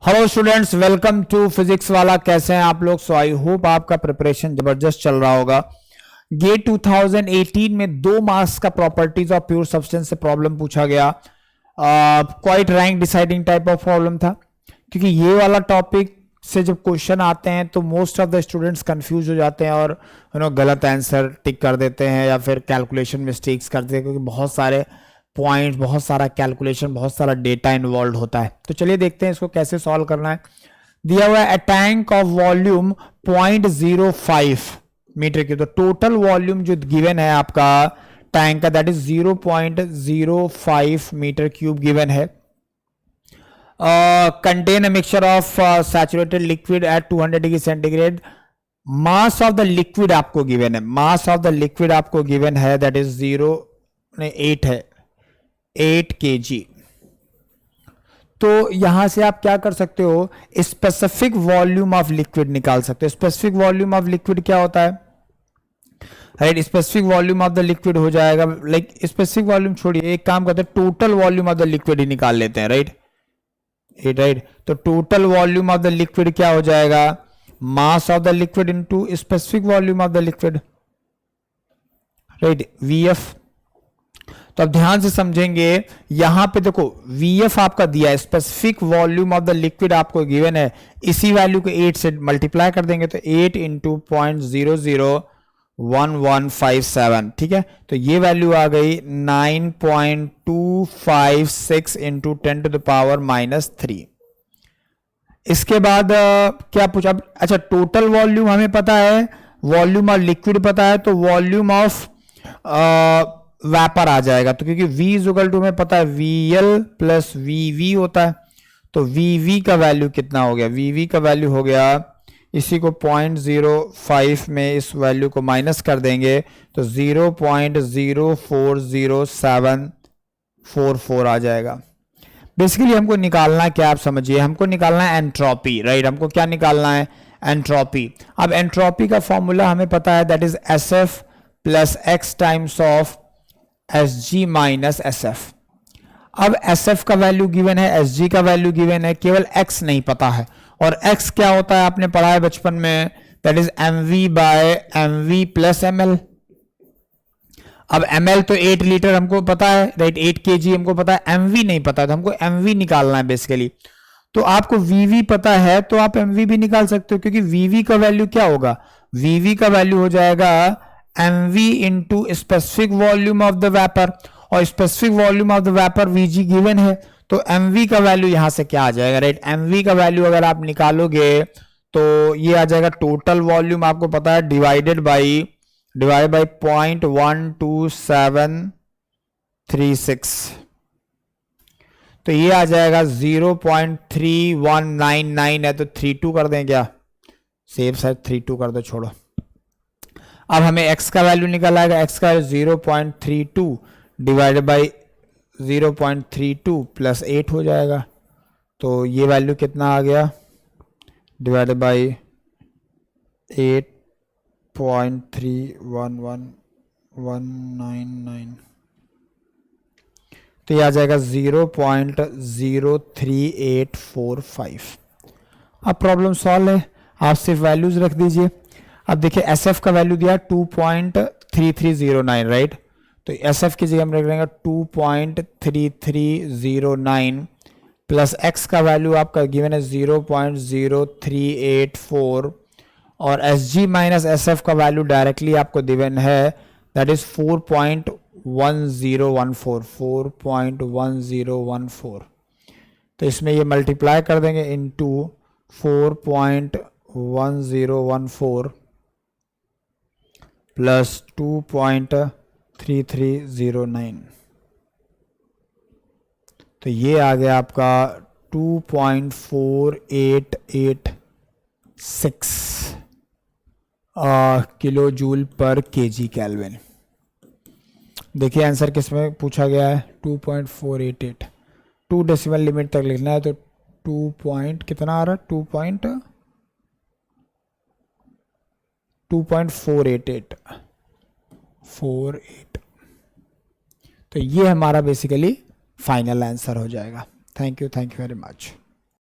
Hello students, welcome to Physics Wallah. कैसे हैं आप लोग? सो आई होप आपका प्रिपरेशन जबरदस्त चल रहा होगा। गेट 2018 में 2 मार्क्स का प्रॉपर्टीज ऑफ प्योर सब्सटेंस से प्रॉब्लम पूछा गया। Quite rank deciding type of problem था, क्योंकि ये वाला टॉपिक से जब क्वेश्चन आते हैं तो most of the students confuse हो जाते हैं और गलत आंसर टिक कर देते हैं या फिर कैलकुलेशन मिस्टेक्स करते हैं, क्योंकि बहुत सारे पॉइंट, बहुत सारा कैलकुलेशन, बहुत सारा डेटा इन्वॉल्व होता है। तो चलिए देखते हैं इसको कैसे सॉल्व करना है। दिया हुआ है टैंक ऑफ वॉल्यूम 0.05 मीटर की, तो टोटल वॉल्यूम जो गिवन है आपका टैंक का that is 0.05 metre cube given है। Contain a mixture of saturated liquid at 200 degree centigrade. Mass of the liquid आपको गिवन है, मास ऑफ द लिक्विड आपको गिवन है दैट इज 8 है 8 kg। तो यहां से आप क्या कर सकते हो, स्पेसिफिक वॉल्यूम ऑफ लिक्विड निकाल सकते हो। स्पेसिफिक वॉल्यूम ऑफ लिक्विड क्या होता है? Right, specific volume of the liquid हो जाएगा, लाइक स्पेसिफिक वॉल्यूम छोड़िए, एक काम करते हैं total volume of the liquid ही निकाल लेते हैं। राइट, तो total volume of the liquid क्या हो जाएगा? Mass of the liquid into specific volume of the liquid, right, VF। तो अब ध्यान से समझेंगे, यहां पे देखो VF आपका दिया है, specific volume of the liquid आपको गिवन है, इसी वैल्यू को 8 से मल्टीप्लाई कर देंगे तो 8 इंटू 0.001157, ठीक है। तो ये वैल्यू आ गई 9.256 इंटू 10⁻³ इसके बाद क्या पूछा? अच्छा, टोटल वॉल्यूम हमें पता है, वॉल्यूम ऑफ लिक्विड पता है, तो वॉल्यूम ऑफ वेपर आ जाएगा। तो क्योंकि V इक्वल टू हमें पता है VL प्लस VV होता है, तो VV का वैल्यू कितना हो गया? VV का वैल्यू हो गया, इसी को 0.05 में इस वैल्यू को माइनस कर देंगे तो 0.040744 आ जाएगा। बेसिकली हमको निकालना क्या, आप समझिए, हमको निकालना है एंट्रोपी। राइट, हमको क्या निकालना है? एंट्रोपी। अब एंट्रोपी का फॉर्मूला हमें पता है that is SF plus X times of Sg minus SF। अब SF का वैल्यू गिवन है, Sg का वैल्यू गिवन है, केवल X नहीं पता है। और X क्या होता है आपने पढ़ा है बचपन में, that is mv by mv plus ml। अब ml तो 8 लीटर हमको पता है, राइट, 8 kg हमको पता है, mv नहीं पता है, तो हमको mv निकालना है बेसिकली। तो आपको VV पता है तो आप mv भी निकाल सकते हो, क्योंकि VV का वैल्यू क्या होगा? VV का वैल्यू हो जाएगा mv into specific volume of the vapour, और specific volume of the vapour Vg given है, तो mv का वैल्यू यहां से क्या आ जाएगा? राइट, mv का वैल्यू अगर आप निकालोगे तो ये आ जाएगा टोटल वॉल्यूम आपको पता है डिवाइडेड बाई 0.12736, तो ये आ जाएगा 0.3199 है, तो 32 कर दें क्या? सेव साइड 32 कर दो, छोड़ो। अब हमें x का वैल्यू निकल आएगा, x का 0.32 डिवाइडेड बाई 0.32 प्लस 8 हो जाएगा, तो ये वैल्यू कितना आ गया? डिवाइडेड बाई 8.311199, तो ये आ जाएगा 0.03845। अब प्रॉब्लम सॉल्व है, आप सिर्फ वैल्यूज रख दीजिए। अब देखिए SF का वैल्यू दिया 2.3309, राइट, तो SF की जगह हम रख देंगे 2.3309 प्लस X का वैल्यू आपका गिवन है 0.0384 और Sg माइनस SF का वैल्यू डायरेक्टली आपको गिवन है दैट इज 4.1014। तो इसमें ये मल्टीप्लाई कर देंगे इनटू 4.1014 प्लस 2.3309, तो ये आ गया आपका 2.4886 किलो जूल पर kg केल्विन। देखिए आंसर किस में पूछा गया है, 2.488, 2 डेसिमल लिमिट तक लिखना है, तो 2 कितना आ रहा है? 2.488, तो ये हमारा बेसिकली फाइनल आंसर हो जाएगा। Thank you very much.